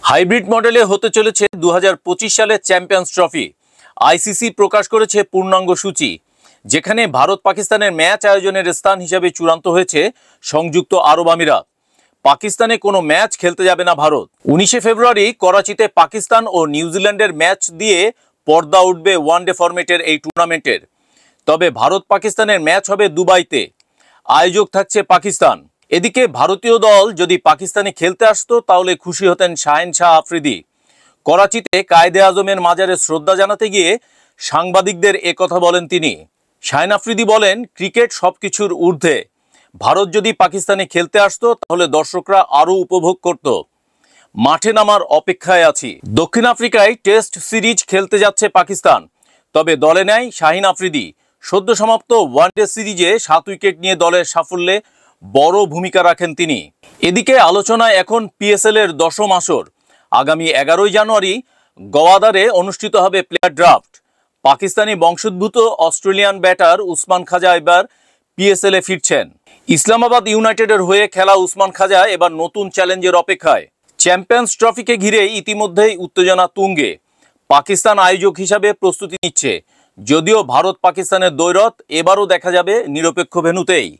Hybrid মডেলে হতে চলেছে 2025 সালের চ্যাম্পিয়ন্স ট্রফি। আইসিসি প্রকাশ করেছে পূর্ণাঙ্গ সূচি, যেখানে ভারত পাকিস্তানের ম্যাচ আয়োজনের স্থান হিসেবে চূড়ান্ত হয়েছে সংযুক্ত আরব আমিরাত। পাকিস্তানে কোনো ম্যাচ খেলতে যাবে না ভারত। 19 ফেব্রুয়ারি করাচিতে পাকিস্তান ও নিউজিল্যান্ডের ম্যাচ দিয়ে পর্দা উঠবে ওয়ানডে ফরম্যাটের এই টুর্নামেন্টের। তবে ভারত পাকিস্তানের ম্যাচ হবে দুবাইতে। আয়োজক থাকছে পাকিস্তান। এদিকে ভারতীয় দল যদি পাকিস্তানে খেলতে আসতো তাহলে খুশি হতেন শাহিন শাহ আফ্রিদি। করাচিতে কায়েদে আজমের মাজারে শ্রদ্ধা জানাতে গিয়ে সাংবাদিকদের একথা বলেন তিনি। শাহিন আফ্রিদি বলেন, ক্রিকেট সবকিছুর ঊর্ধ্বে। ভারত যদি পাকিস্তানে খেলতে আসতো তাহলে দর্শকরা আরও উপভোগ করত। মাঠে নামার অপেক্ষায় আছি। দক্ষিণ আফ্রিকায় টেস্ট সিরিজ খেলতে যাচ্ছে পাকিস্তান, তবে দলে নেয় শাহিন আফ্রিদি। সদ্য সমাপ্ত ওয়ানডে সিরিজে 7 উইকেট নিয়ে দলের সাফল্যে বড় ভূমিকা রাখেন তিনি। এদিকে আলোচনায় এখন পিএসএল এর 10ম আসর। আগামী 11 জানুয়ারি গোয়াদারে অনুষ্ঠিত হবে প্লেয়ার ড্রাফট। পাকিস্তানি বংশোদ্ভূত অস্ট্রেলিয়ান ব্যাটার উসমান খাজা এবার পিএসএল এ ফিরছেন। ইসলামাবাদ ইউনাইটেডের হয়ে খেলা উসমান খাজা এবার নতুন চ্যালেঞ্জের অপেক্ষায়। চ্যাম্পিয়ন্স ট্রফিকে ঘিরে ইতিমধ্যেই উত্তেজনা তুঙ্গে। পাকিস্তান আয়োজক হিসাবে প্রস্তুতি নিচ্ছে, যদিও ভারত পাকিস্তানের দ্বৈরথ এবারও দেখা যাবে নিরপেক্ষ ভেন্যুতেই।